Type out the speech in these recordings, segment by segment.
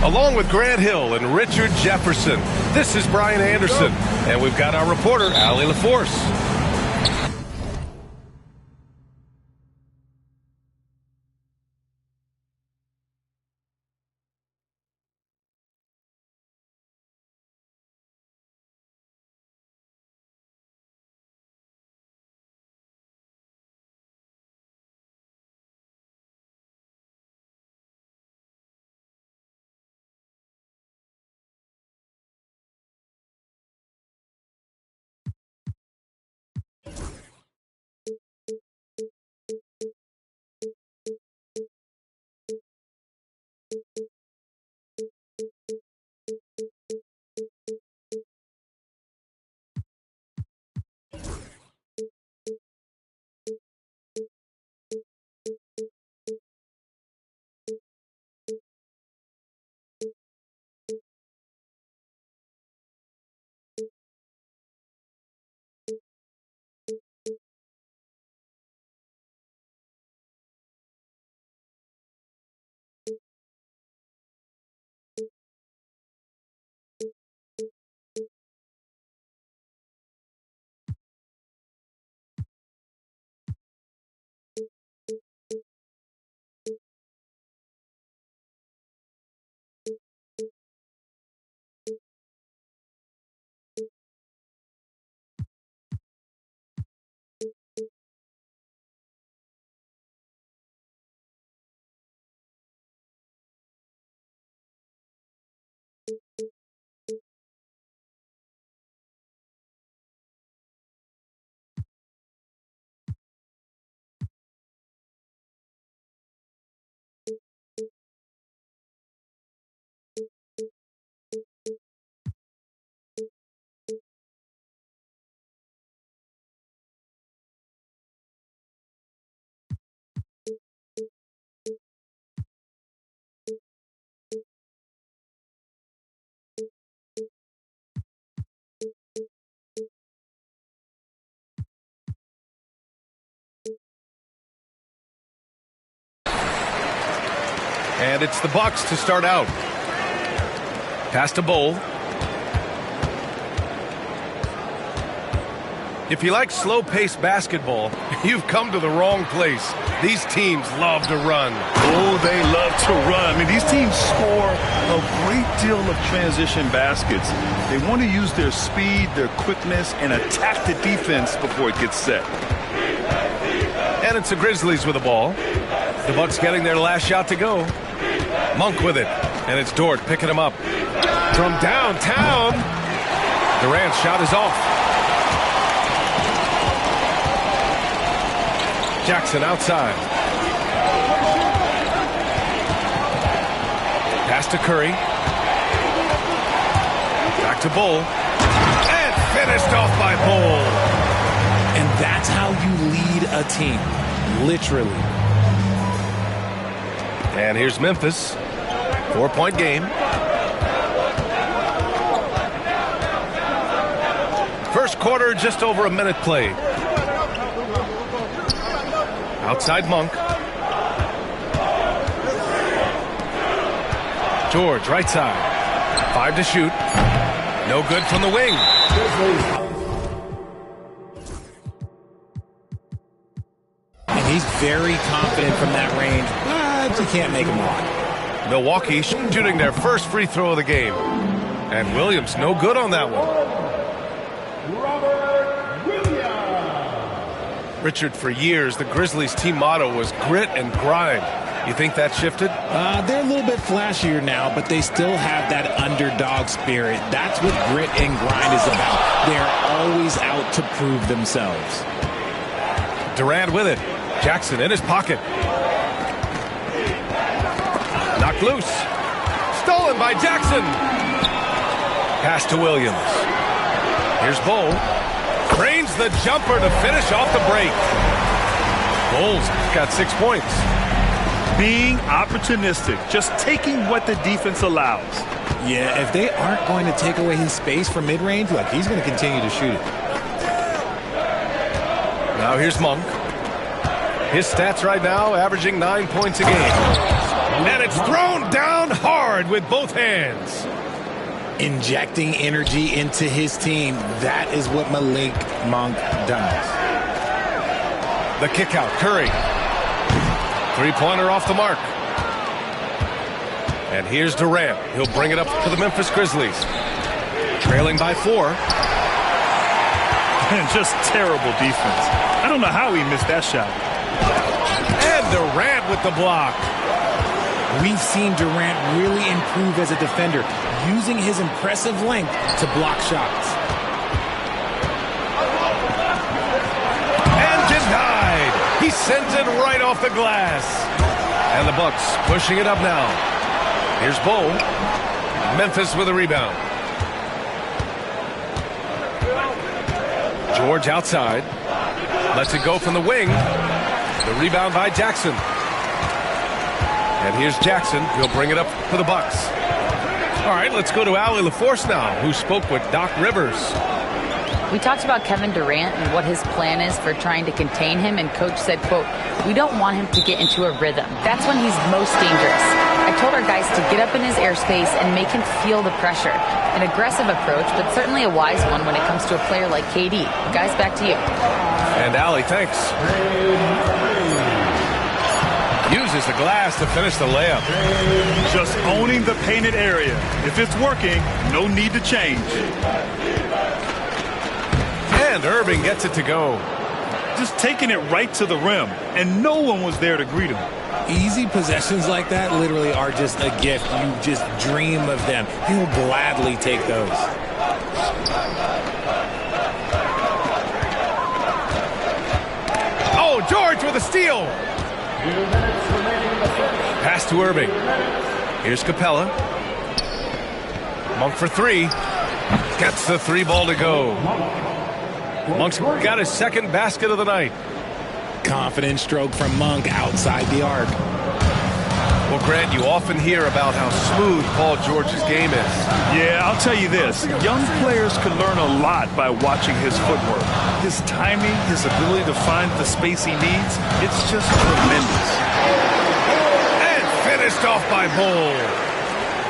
Along with Grant Hill and Richard Jefferson, this is Brian Anderson, and we've got our reporter, Allie LaForce. And it's the Bucks to start out. Pass to Bowl. If you like slow-paced basketball, you've come to the wrong place. These teams love to run. Oh, they love to run. I mean, these teams score a great deal of transition baskets. They want to use their speed, their quickness, and attack the defense before it gets set. And it's the Grizzlies with the ball. The Bucks getting their last shot to go. Monk with it. And it's Dort picking him up. From downtown. Durant's shot is off. Jackson outside. Pass to Curry. Back to Bull. And finished off by Bull. And that's how you lead a team. Literally. And here's Memphis. 4-point game. First quarter, just over a minute played. Outside Monk. George, right side. 5 to shoot. No good from the wing. And he's very confident from that range, but you can't make him walk. Milwaukee shooting their first free throw of the game. And Williams no good on that one. Richard, for years, the Grizzlies team motto was grit and grind. You think that shifted? They're a little bit flashier now, but they still have that underdog spirit. That's what grit and grind is about. They're always out to prove themselves. Durant with it. Jackson in his pocket. Knocked loose. Stolen by Jackson. Pass to Williams. Here's Bull. Drains the jumper to finish off the break. Bull's got 6 points. Being opportunistic, just taking what the defense allows. Yeah, if they aren't going to take away his space from mid-range, look, he's going to continue to shoot it. Now here's Monk. His stats right now averaging 9 points a game. And it's thrown down hard with both hands. Injecting energy into his team. That is what Malik Monk does. The kick out, Curry. Three-pointer off the mark. And here's Durant. He'll bring it up to the Memphis Grizzlies. Trailing by 4. And just terrible defense. I don't know how he missed that shot. And Durant with the block. We've seen Durant really improve as a defender, using his impressive length to block shots. And denied. He sent it right off the glass. And the Bucks pushing it up now. Here's Bull. Memphis with a rebound. George outside. Lets it go from the wing. The rebound by Jackson. And here's Jackson. He'll bring it up for the Bucks. All right, let's go to Allie LaForce now, who spoke with Doc Rivers. We talked about Kevin Durant and what his plan is for trying to contain him, and Coach said, quote, "We don't want him to get into a rhythm. That's when he's most dangerous. I told our guys to get up in his airspace and make him feel the pressure. An aggressive approach, but certainly a wise one when it comes to a player like KD. Guys, back to you." And Allie, thanks. Uses the glass to finish the layup. Just owning the painted area. If it's working, no need to change. And Irving gets it to go. Just taking it right to the rim, and no one was there to greet him. Easy possessions like that literally are just a gift. You just dream of them. He'll gladly take those. Oh, George with a steal. Pass to Irving. Here's Capella. Monk for 3. Gets the 3 ball to go. Monk's got his second basket of the night. Confident stroke from Monk outside the arc. Well, Grant, you often hear about how smooth Paul George's game is. Yeah, I'll tell you this. Young players can learn a lot by watching his footwork. His timing, his ability to find the space he needs, it's just tremendous. And finished off by Bull.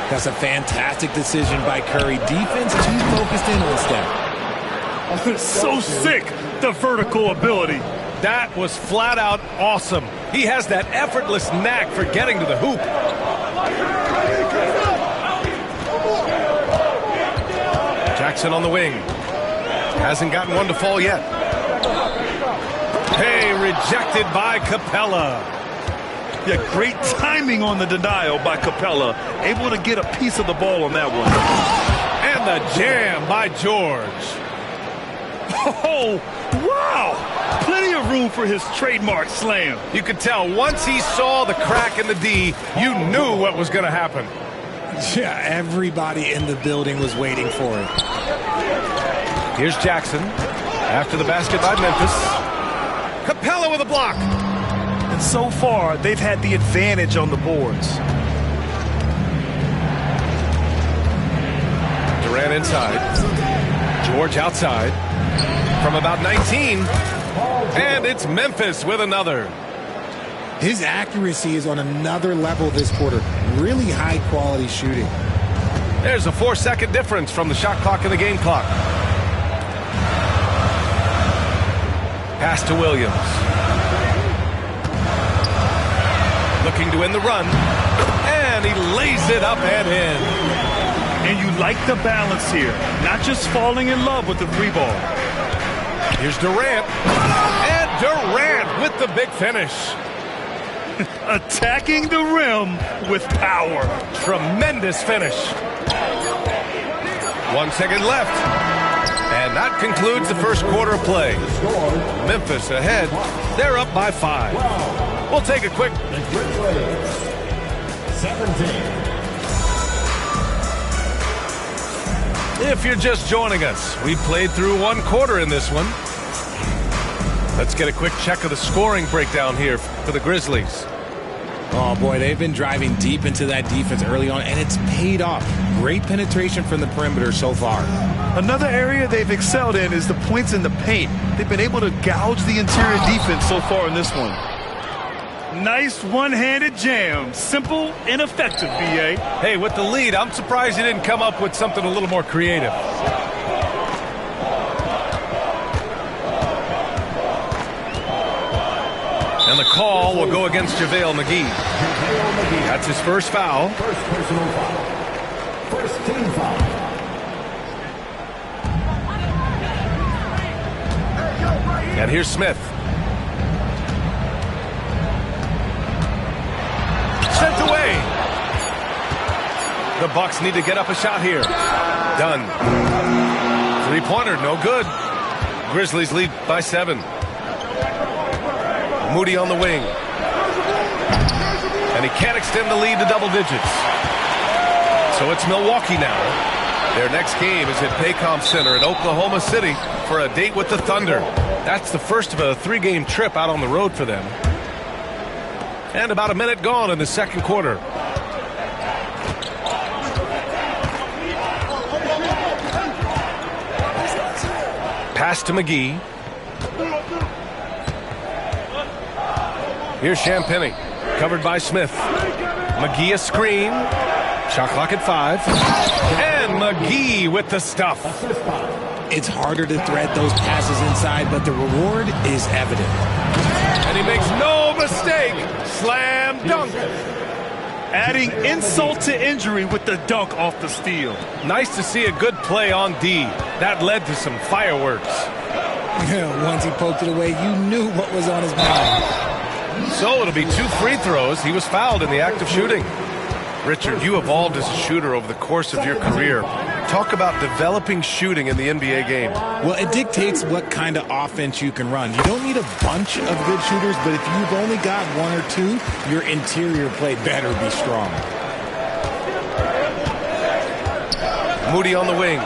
That's a fantastic decision by Curry. Defense too focused in on step. So sick, the vertical ability. That was flat out awesome. He has that effortless knack for getting to the hoop. Jackson on the wing. Hasn't gotten one to fall yet. Hey, rejected by Capella. Yeah, great timing on the denial by Capella. Able to get a piece of the ball on that one. And the jam by George. Oh, wow! Plenty of room for his trademark slam. You could tell once he saw the crack in the D, you knew what was going to happen. Yeah, everybody in the building was waiting for it. Here's Jackson. After the basket by Memphis. Capella with a block. And so far, they've had the advantage on the boards. Durant inside. George outside. From about 19. And it's Memphis with another. His accuracy is on another level this quarter. Really high quality shooting. There's a 4-second difference from the shot clock and the game clock. Pass to Williams. Looking to win the run. And he lays it up and in. And you like the balance here. Not just falling in love with the 3-ball. Here's Durant. And Durant with the big finish. Attacking the rim with power. Tremendous finish. 1 second left. And that concludes the first quarter of play. Memphis ahead. They're up by 5. We'll take a quick... 17. If you're just joining us, we played through 1 quarter in this one. Let's get a quick check of the scoring breakdown here for the Grizzlies. Oh, boy, they've been driving deep into that defense early on, and it's paid off. Great penetration from the perimeter so far. Another area they've excelled in is the points in the paint. They've been able to gouge the interior defense so far in this one. Nice one-handed jam. Simple and effective, B.A. Hey, with the lead, I'm surprised he didn't come up with something a little more creative. And the call will go against JaVale McGee. That's his first foul. First personal foul. First team foul. And here's Smith. Sent away. The Bucks need to get up a shot here. Done. Three-pointer, no good. Grizzlies lead by 7. Moody on the wing. And he can't extend the lead to double digits. So it's Milwaukee now. Their next game is at Paycom Center in Oklahoma City for a date with the Thunder. That's the first of a 3-game trip out on the road for them. And about a minute gone in the second quarter. Pass to McGee. Here's Champagnie, covered by Smith. McGee a screen. Shot clock at 5. And McGee with the stuff. It's harder to thread those passes inside, but the reward is evident. And he makes no mistake. Slam dunk. Adding insult to injury with the dunk off the steal. Nice to see a good play on D. That led to some fireworks. Once he poked it away, you knew what was on his mind. So it'll be 2 free throws. He was fouled in the act of shooting. Richard, you evolved as a shooter over the course of your career. Talk about developing shooting in the NBA game. Well, it dictates what kind of offense you can run. You don't need a bunch of good shooters, but if you've only got 1 or 2, your interior play better be strong. Moody on the wing.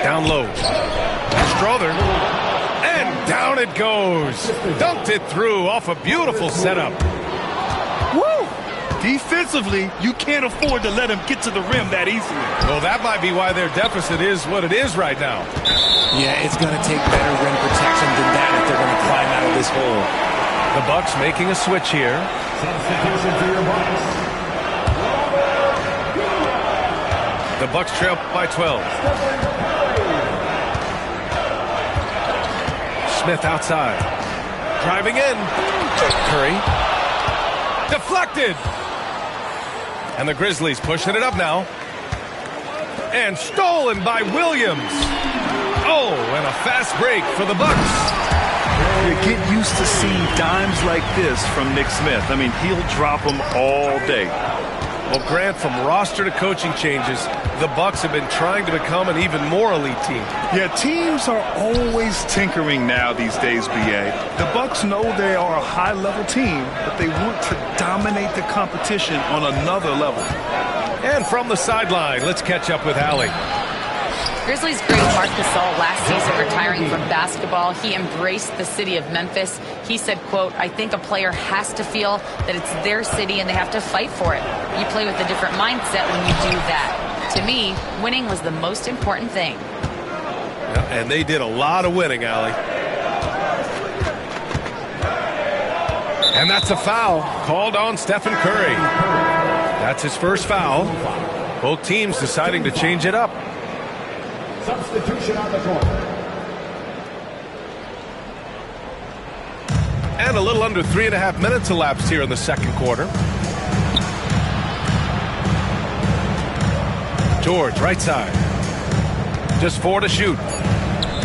Down low. Strother. And down it goes. Dunked it through off a beautiful setup. Woo! Defensively, you can't afford to let him get to the rim that easily. Well, that might be why their deficit is what it is right now. Yeah, it's going to take better rim protection than that if they're going to climb out of this hole. The Bucks making a switch here. Substitution for your Bucks. The Bucks trail by 12. Smith outside. Driving in. Curry. Deflected. And the Grizzlies pushing it up now. And stolen by Williams. Oh, and a fast break for the Bucks. You get used to seeing dimes like this from Nick Smith. I mean, he'll drop them all day. Well, Grant, from roster to coaching changes, the Bucks have been trying to become an even more elite team. Yeah, teams are always tinkering now these days, B.A. The Bucks know they are a high-level team, but they want to dominate the competition on another level. And from the sideline, let's catch up with Allie. Grizzlies great Marc Gasol last season retiring from basketball. He embraced the city of Memphis. He said, quote, "I think a player has to feel that it's their city and they have to fight for it. You play with a different mindset when you do that. To me, winning was the most important thing." And they did a lot of winning, Allie. And that's a foul called on Stephen Curry. That's his first foul. Both teams deciding to change it up. Substitution on the court. And a little under 3.5 minutes elapsed here in the second quarter. George, right side. Just 4 to shoot.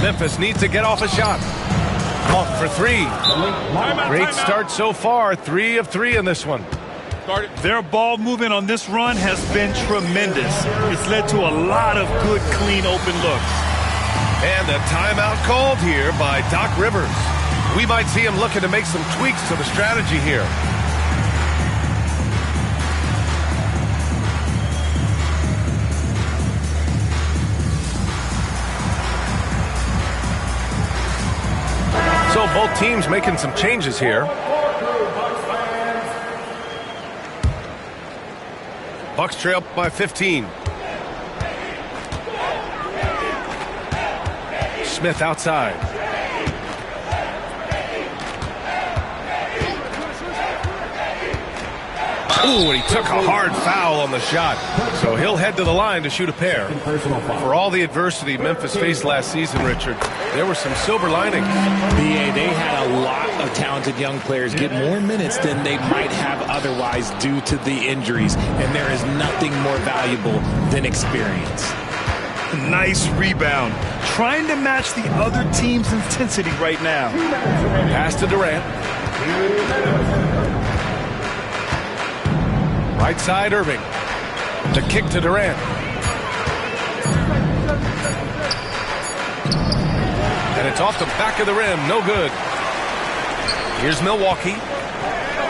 Memphis needs to get off a shot. Off for 3. Great start so far. 3 of 3 in this one. Their ball movement on this run has been tremendous. It's led to a lot of good, clean, open looks. And a timeout called here by Doc Rivers. We might see him looking to make some tweaks to the strategy here. So both teams making some changes here. Bucks trail by 15. Smith outside. Ooh, and he took a hard foul on the shot. So he'll head to the line to shoot a pair. For all the adversity Memphis faced last season, Richard, there were some silver linings. BA, they had a lot of talented young players get more minutes than they might have otherwise due to the injuries. And there is nothing more valuable than experience. Nice rebound. Trying to match the other team's intensity right now. Pass to Durant. Right side, Irving. The kick to Durant. And it's off the back of the rim. No good. Here's Milwaukee.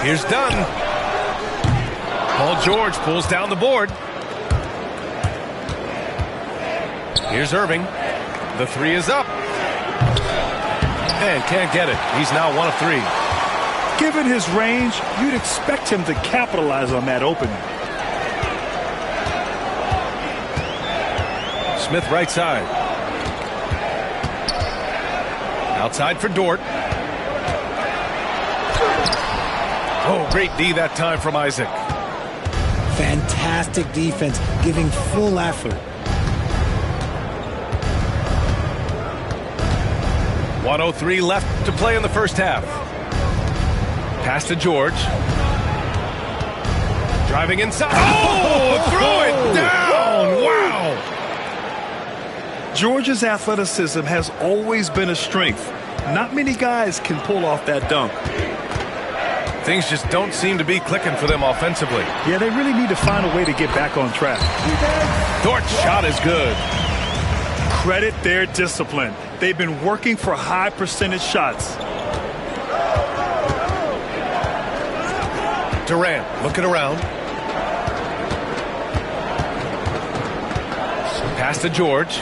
Here's Dunn. Paul George pulls down the board. Here's Irving. The three is up. And can't get it. He's now 1 of 3. Given his range, you'd expect him to capitalize on that opening. Smith right side. Outside for Dort. Oh, great D that time from Isaac. Fantastic defense, giving full effort. 1:03 left to play in the first half. Pass to George. Driving inside. Oh, throw it down. Wow. George's athleticism has always been a strength. Not many guys can pull off that dunk. Things just don't seem to be clicking for them offensively. Yeah, they really need to find a way to get back on track. Dort's shot is good. Credit their discipline. They've been working for high percentage shots. Durant looking around. Pass to George.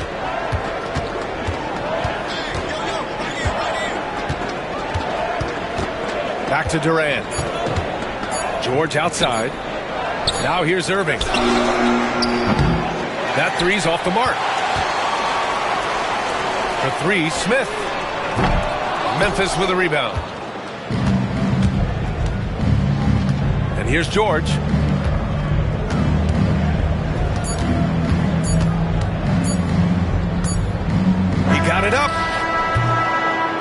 Back to Durant. George outside. Now here's Irving. That three's off the mark. For 3, Smith. Memphis with a rebound. And here's George. He got it up.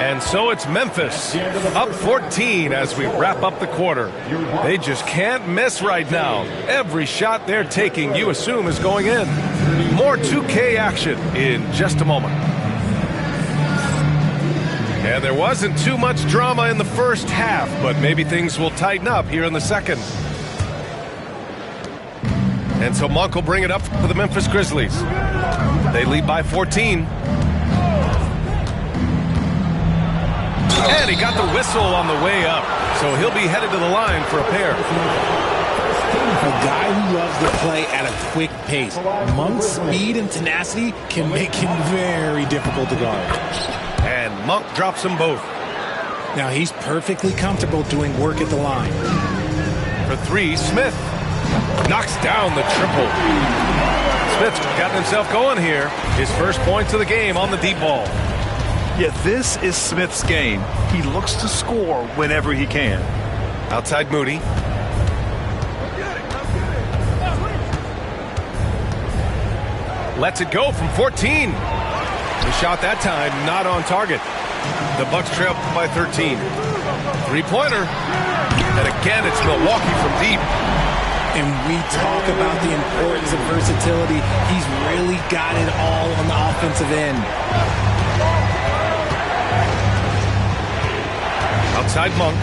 And so it's Memphis up 14 as we wrap up the quarter. They just can't miss right now. Every shot they're taking, you assume, is going in. More 2K action in just a moment. And there wasn't too much drama in the first half, but maybe things will tighten up here in the second. And so Monk will bring it up for the Memphis Grizzlies. They lead by 14. And he got the whistle on the way up, so he'll be headed to the line for a pair. A guy who loves to play at a quick pace. Monk's speed and tenacity can make him very difficult to guard. And Monk drops them both. Now he's perfectly comfortable doing work at the line. For 3, Smith knocks down the triple. Smith's gotten himself going here. His first points of the game on the deep ball. Yeah, this is Smith's game. He looks to score whenever he can. Outside Moody. Lets it go from 14. The shot that time not on target. The Bucks trail by 13. Three-pointer. And again, it's Milwaukee from deep. And we talk about the importance of versatility. He's really got it all on the offensive end. Outside Monk.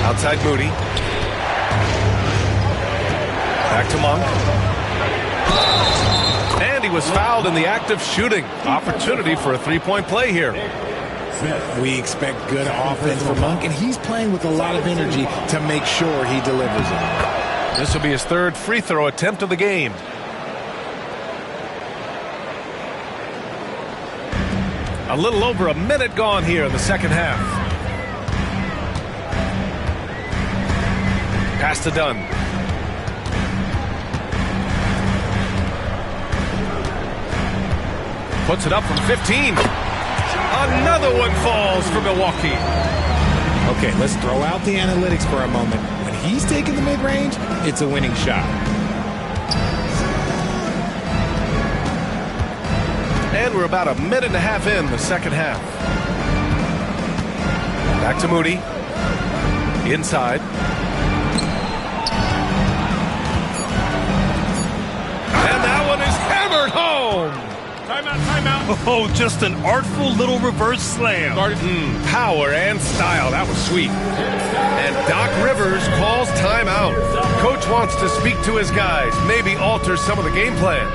Outside Moody. Back to Monk. And he was fouled in the act of shooting. Opportunity for a three-point play here. We expect good offense from Monk, and he's playing with a lot of energy to make sure he delivers it. This will be his third free throw attempt of the game. A little over a minute gone here in the second half. Pass to Dunn. Puts it up from 15. Another one falls for Milwaukee. Okay, let's throw out the analytics for a moment. When he's taking the mid-range, it's a winning shot. And we're about a minute and a half in the second half. Back to Moody. Inside. And that one is hammered home. Timeout, timeout. Oh, just an artful little reverse slam. Power and style. That was sweet. And Doc Rivers calls timeout. Coach wants to speak to his guys, maybe alter some of the game plan.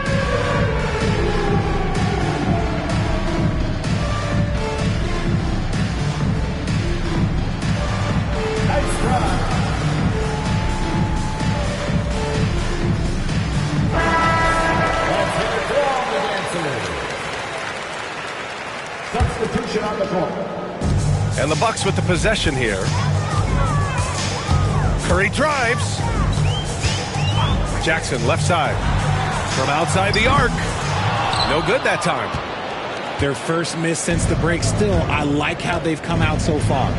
Substitution on the court. And the Bucks with the possession here. Curry drives. Jackson left side. From outside the arc. No good that time. Their first miss since the break. Still, I like how they've come out so far.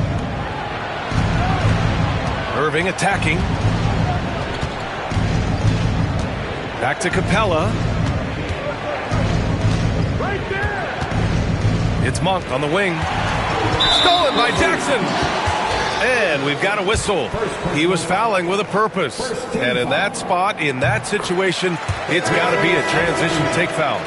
Irving attacking. Back to Capella. Right there. It's Monk on the wing. Stolen by Jackson. And we've got a whistle. He was fouling with a purpose. And in that spot, in that situation, it's got to be a transition take foul.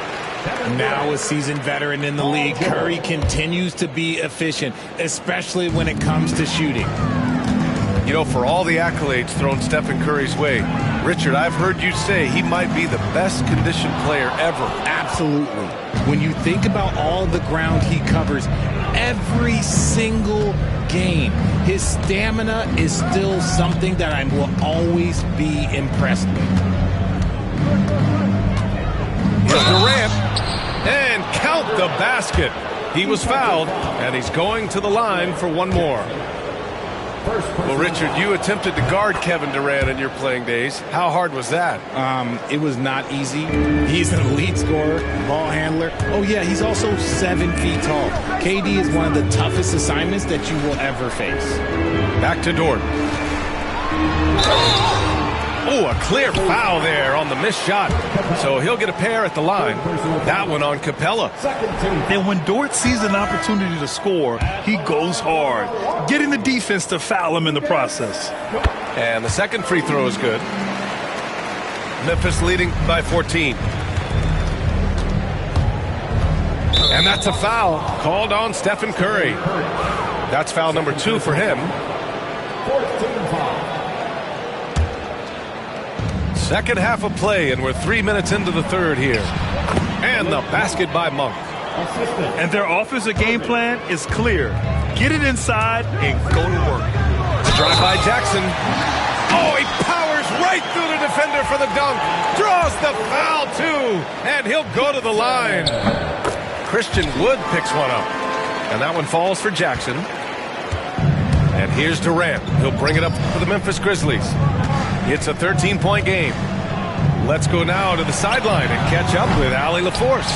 Now a seasoned veteran in the league, Curry continues to be efficient, especially when it comes to shooting. You know, for all the accolades thrown Stephen Curry's way, Richard, I've heard you say he might be the best conditioned player ever. Absolutely. When you think about all the ground he covers every single game, his stamina is still something that I will always be impressed with. Here's Durant, and count the basket. He was fouled, and he's going to the line for one more. Well, Richard, you attempted to guard Kevin Durant in your playing days. How hard was that? It was not easy. He's an elite scorer, ball handler. Oh, yeah, he's also 7 feet tall. KD is one of the toughest assignments that you will ever face. Back to Dort. Oh, a clear foul there on the missed shot. So he'll get a pair at the line. That one on Capella. And when Dort sees an opportunity to score, he goes hard, getting the defense to foul him in the process. And the second free throw is good. Memphis leading by 14. And that's a foul called on Stephen Curry. That's foul number 2 for him. 14 foul. Second half of play, and we're 3 minutes into the third here. And the basket by Monk. And their offensive game plan is clear. Get it inside and go to work. Drive by Jackson. Oh, he powers right through the defender for the dunk. Draws the foul, too. And he'll go to the line. Christian Wood picks one up. And that one falls for Jackson. And here's Durant. He'll bring it up for the Memphis Grizzlies. It's a 13-point game. Let's go now to the sideline and catch up with Allie LaForce.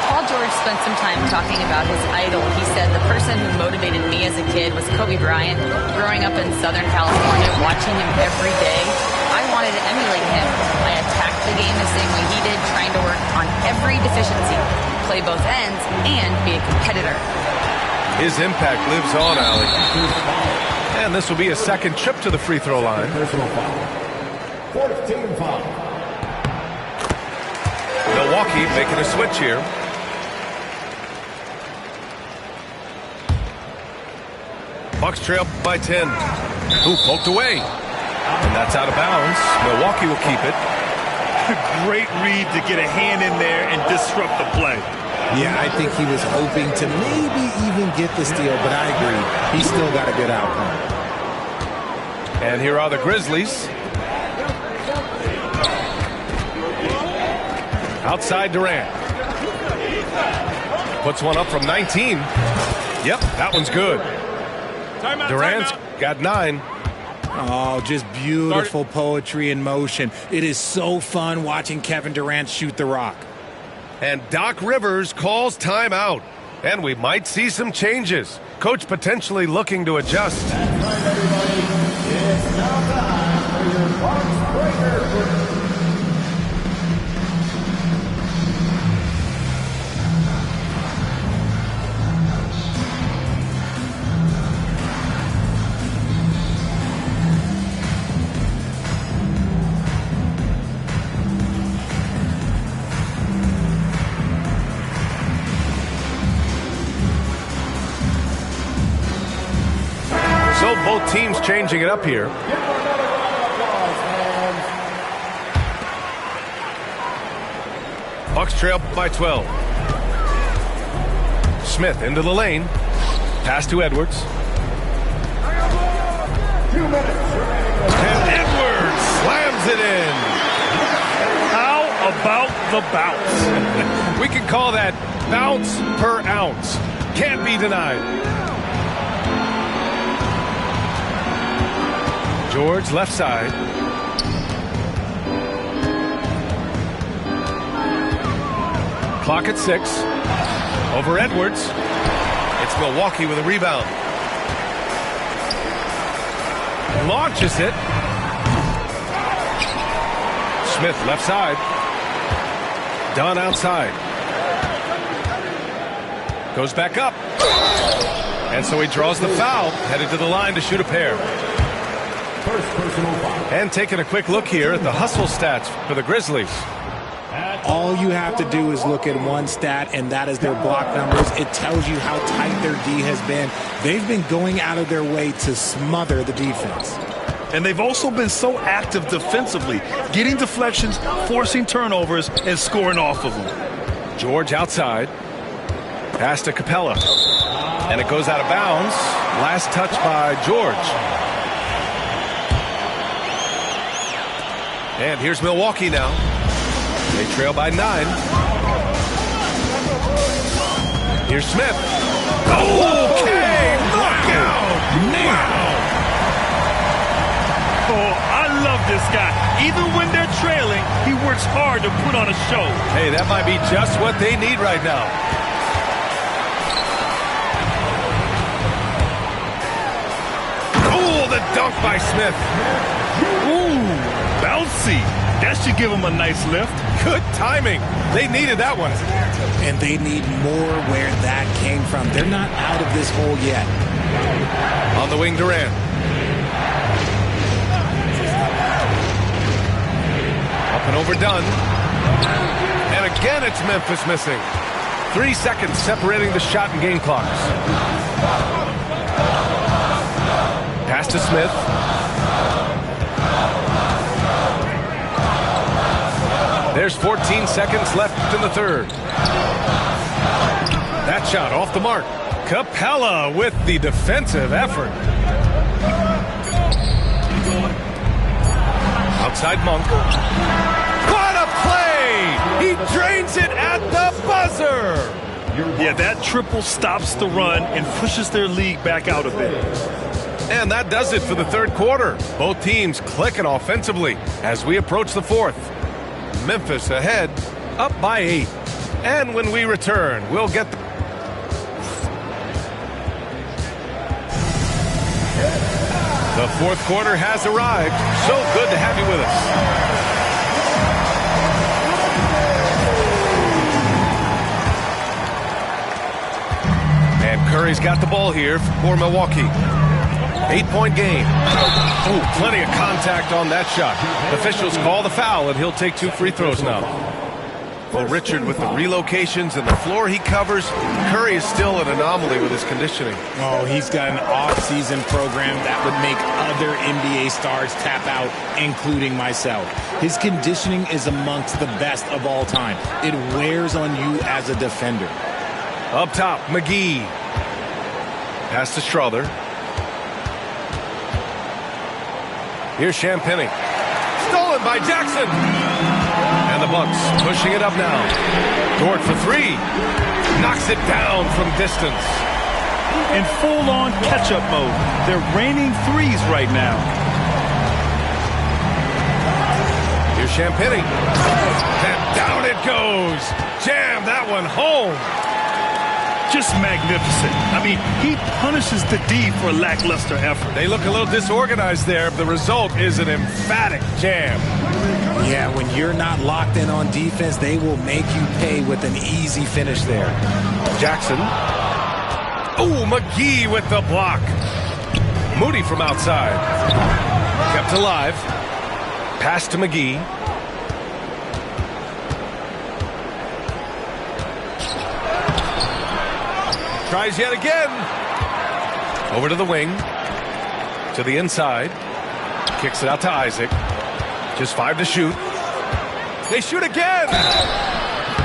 Paul George spent some time talking about his idol. He said, the person who motivated me as a kid was Kobe Bryant. Growing up in Southern California, watching him every day, I wanted to emulate him. I attacked the game the same way he did, trying to work on every deficiency, play both ends, and be a competitor. His impact lives on, Allie. And this will be a second trip to the free throw line. Personal foul. 14 foul. Milwaukee making a switch here. Bucks trail by 10. Ooh, poked away. And that's out of bounds. Milwaukee will keep it. Great read to get a hand in there and disrupt the play. Yeah, I think he was hoping to maybe even get the steal, but I agree. He's still got a good outcome. And here are the Grizzlies. Outside Durant. Puts one up from 19. Yep, that one's good. Durant's got 9. Oh, just beautiful poetry in motion. It is so fun watching Kevin Durant shoot the rock. And Doc Rivers calls timeout. And we might see some changes. Coach potentially looking to adjust. That's right, everybody. It's now time for your box breaker. So both teams changing it up here. Give them another round of applause, fans. Bucks trail by 12. Smith into the lane. Pass to Edwards. 2 minutes remaining. And Edwards slams it in. How about the bounce? We can call that bounce per ounce. Can't be denied. George left side. Clock at 6. Over Edwards. It's Milwaukee with a rebound. Launches it. Smith left side. Dunn outside. Goes back up. And so he draws the foul. Headed to the line to shoot a pair. First personal foul. And taking a quick look here at the hustle stats for the Grizzlies. All you have to do is look at one stat, and that is their block numbers. It tells you how tight their D has been. They've been going out of their way to smother the defense. And they've also been so active defensively, getting deflections, forcing turnovers, and scoring off of them. George outside. Pass to Capella. And it goes out of bounds. Last touch by George. And here's Milwaukee now. They trail by 9. Here's Smith. Okay, knockout! Wow! Oh, I love this guy. Even when they're trailing, he works hard to put on a show. Hey, that might be just what they need right now. Oh, the dunk by Smith. Ooh, bouncy. That should give him a nice lift. Good timing. They needed that one. And they need more where that came from. They're not out of this hole yet. On the wing, Durant. Up and overdone. And again, it's Memphis missing. 3 seconds separating the shot and game clocks. Pass to Smith. There's 14 seconds left in the third. That shot off the mark. Capella with the defensive effort. Outside Monk. What a play! He drains it at the buzzer! Yeah, that triple stops the run and pushes their lead back out a bit. And that does it for the third quarter. Both teams clicking offensively as we approach the fourth. Memphis ahead, up by 8. And when we return, we'll get the fourth quarter has arrived. So good to have you with us. And Curry's got the ball here for Milwaukee. 8-point game. Ooh, plenty of contact on that shot. Officials call the foul, and he'll take 2 free throws now. Well, Richard, with the relocations and the floor he covers, Curry is still an anomaly with his conditioning. Oh, he's got an off-season program that would make other NBA stars tap out, including myself. His conditioning is amongst the best of all time. It wears on you as a defender. Up top, McGee. Pass to Strother. Here's Champagnie. Stolen by Jackson. And the Bucks pushing it up now. Dort for 3. Knocks it down from distance. In full-on catch-up mode. They're raining threes right now. Here's Champagny. And down it goes. Jam that one home. Just magnificent. I mean, he punishes the D for lackluster effort. They look a little disorganized there. The result is an emphatic jam. Yeah, when you're not locked in on defense, they will make you pay with an easy finish there. Jackson. Oh, McGee with the block. Moody from outside. Kept alive. Pass to McGee. Tries yet again. Over to the wing. To the inside. Kicks it out to Isaac. Just 5 to shoot. They shoot again.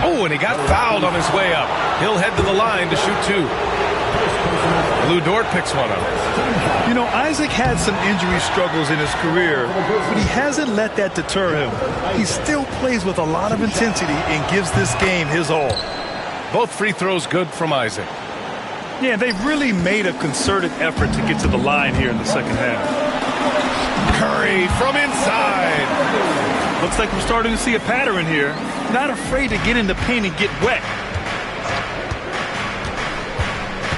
Oh, and he got fouled on his way up. He'll head to the line to shoot 2. Lou Dort picks one up. You know, Isaac had some injury struggles in his career, but he hasn't let that deter him. He still plays with a lot of intensity and gives this game his all. Both free throws good from Isaac. Yeah, they've really made a concerted effort to get to the line here in the second half. Curry from inside. Looks like we're starting to see a pattern here. Not afraid to get in the paint and get wet.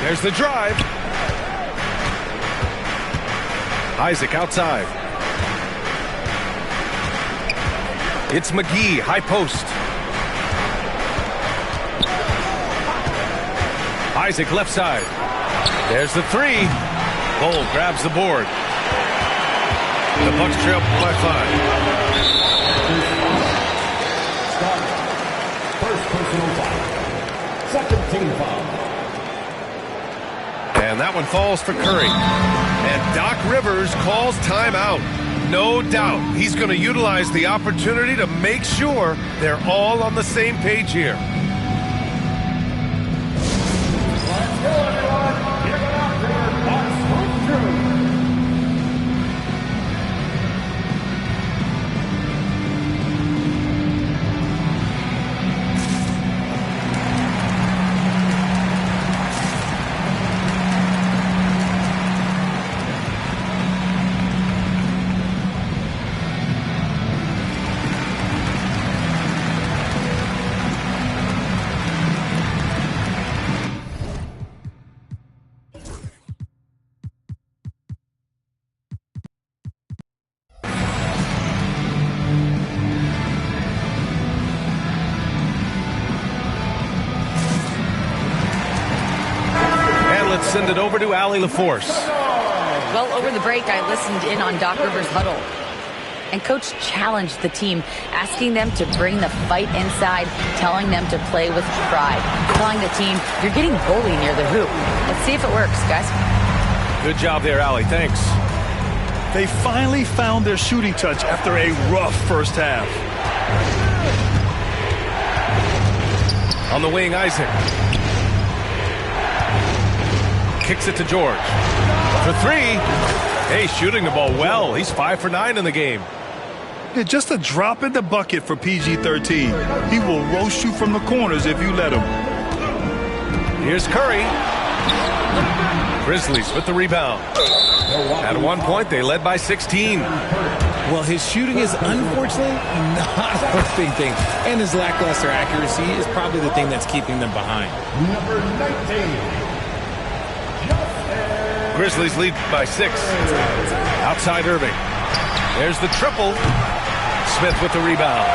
There's the drive. Isaac outside. It's McGee, high post. Isaac left side. There's the 3. Bull grabs the board. The Bucks trail by 5. First personal foul. Second team foul. And that one falls for Curry. And Doc Rivers calls timeout. No doubt he's going to utilize the opportunity to make sure they're all on the same page here. Let's go, everyone. Give it up for your Bucks home crew. Send it over to Allie LaForce. Well, over the break, I listened in on Doc Rivers' huddle. And Coach challenged the team, asking them to bring the fight inside, telling them to play with pride, telling the team, you're getting bullied near the hoop. Let's see if it works, guys. Good job there, Allie. Thanks. They finally found their shooting touch after a rough first half. On the wing, Isaac. Kicks it to George. For 3. Hey, shooting the ball well. He's 5 for 9 in the game. Yeah, just a drop in the bucket for PG-13. He will roast you from the corners if you let him. Here's Curry. Grizzlies with the rebound. At one point, they led by 16. Well, his shooting is unfortunately not a perfect thing. And his lackluster accuracy is probably the thing that's keeping them behind. Number 19. Grizzlies lead by 6. Outside Irving. There's the triple. Smith with the rebound.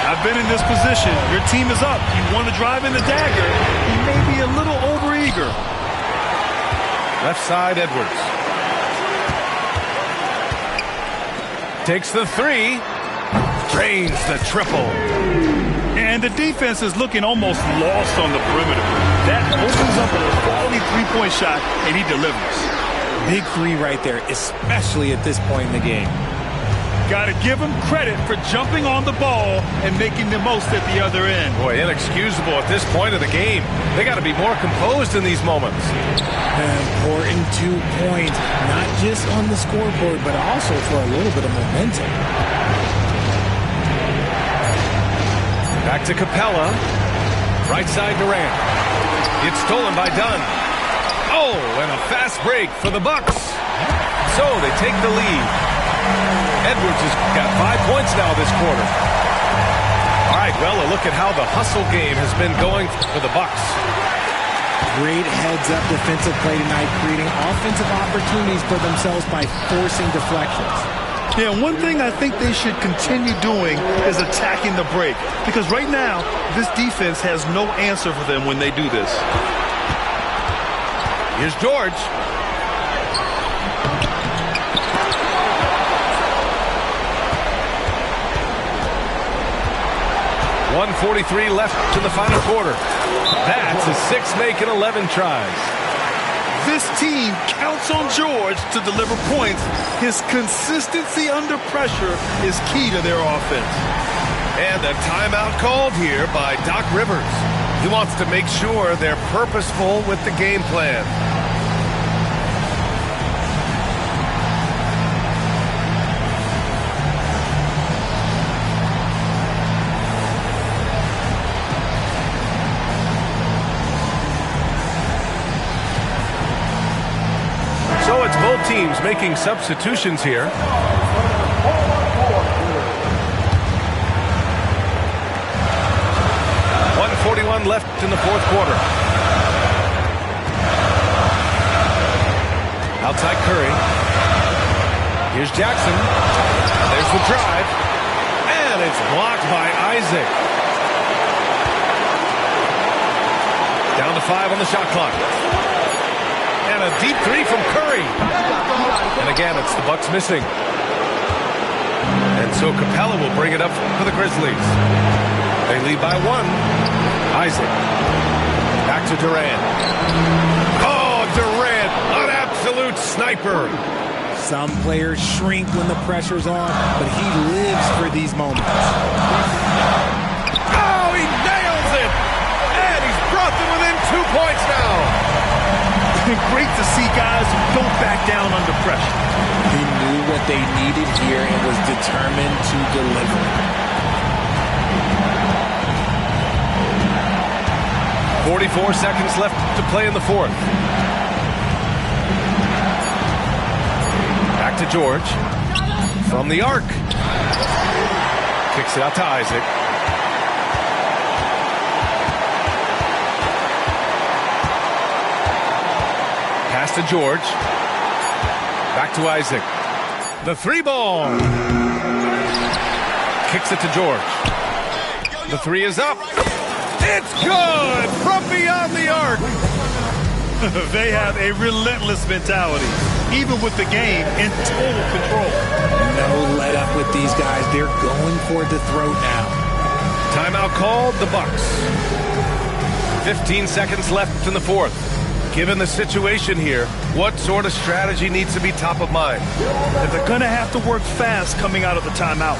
I've been in this position. Your team is up. You want to drive in the dagger. You may be a little overeager. Left side, Edwards. Takes the 3. Drains the triple. And the defense is looking almost lost on the perimeter. That opens up a quality three-point shot, and he delivers. Big 3 right there, especially at this point in the game. Got to give him credit for jumping on the ball and making the most at the other end. Boy, inexcusable at this point of the game. They got to be more composed in these moments. An important 2 points, not just on the scoreboard, but also for a little bit of momentum. Back to Capella. Right side Durant. It's stolen by Dunn. Oh, and a fast break for the Bucks. So they take the lead. Edwards has got 5 points now this quarter. All right, well, a look at how the hustle game has been going for the Bucks. Great heads-up defensive play tonight, creating offensive opportunities for themselves by forcing deflections. Yeah, one thing I think they should continue doing is attacking the break. Because right now, this defense has no answer for them when they do this. Here's George. .143 left in the final quarter. That's a 6 making 11 tries. This team counts on George to deliver points. His consistency under pressure is key to their offense. And a timeout called here by Doc Rivers. He wants to make sure they're purposeful with the game plan. Both teams making substitutions here. 1:41 left in the fourth quarter. Outside Curry. Here's Jackson. There's the drive. And it's blocked by Isaac. Down to 5 on the shot clock. And a deep three from Curry. And again, it's the Bucks missing. And so Capella will bring it up for the Grizzlies. They lead by 1. Isaac. Back to Durant. Oh, Durant, an absolute sniper. Some players shrink when the pressure's on, but he lives for these moments. Oh, he nails it. And he's brought them within 2 points now. Great to see guys who don't back down under pressure. He knew what they needed here and was determined to deliver. 44 seconds left to play in the fourth. Back to George. From the arc. Kicks it out to Isaac. Pass to George. Back to Isaac. The 3 ball. Kicks it to George. The 3 is up. It's good from beyond the arc. They have a relentless mentality, even with the game in total control. No let up with these guys. They're going for the throat now. Timeout called, the Bucks. 15 seconds left in the fourth. Given the situation here, what sort of strategy needs to be top of mind? That they're going to have to work fast coming out of the timeout.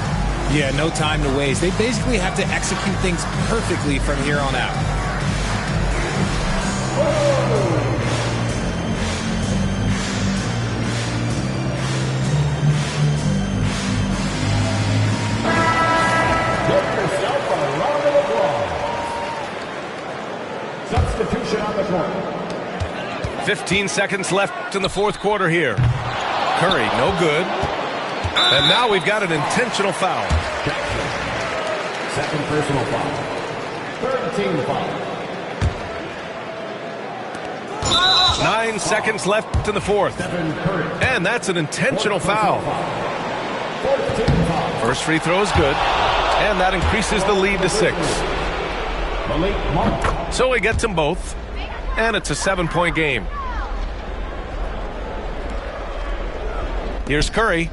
Yeah, no time to waste. They basically have to execute things perfectly from here on out. Give yourself a round of applause. Substitution on the court. 15 seconds left in the fourth quarter here. Curry, no good. And now we've got an intentional foul. Second personal foul. Third team foul. 9 seconds left in the fourth. And that's an intentional foul. First free throw is good. And that increases the lead to 6. So he gets them both. And it's a 7-point game. Here's Curry.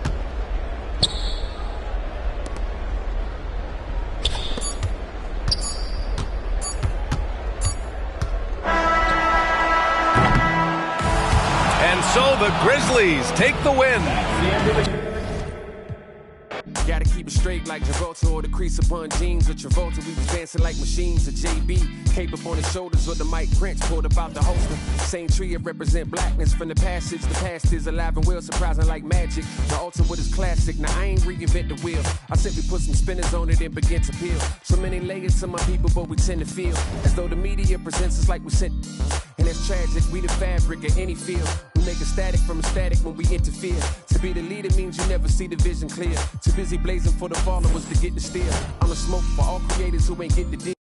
And so the Grizzlies take the win. Gotta keep it straight like Travolta or the crease upon jeans or Travolta. We was dancing like machines or JB. Cape up on his shoulders or the Mike Prince pulled up out the holster. Same tree, it represent blackness from the passage. The past is alive and well, surprising like magic. The ultimate is classic. Now I ain't reinvent the wheel. I simply put some spinners on it and begin to peel. So many layers to my people, but we tend to feel as though the media presents us like we sent. And it's tragic, we the fabric of any field. We make a static from a static when we interfere. To be the leader means you never see the vision clear. Too busy blazing for the followers to get the steer. I'm a smoke for all creators who ain't get the deal.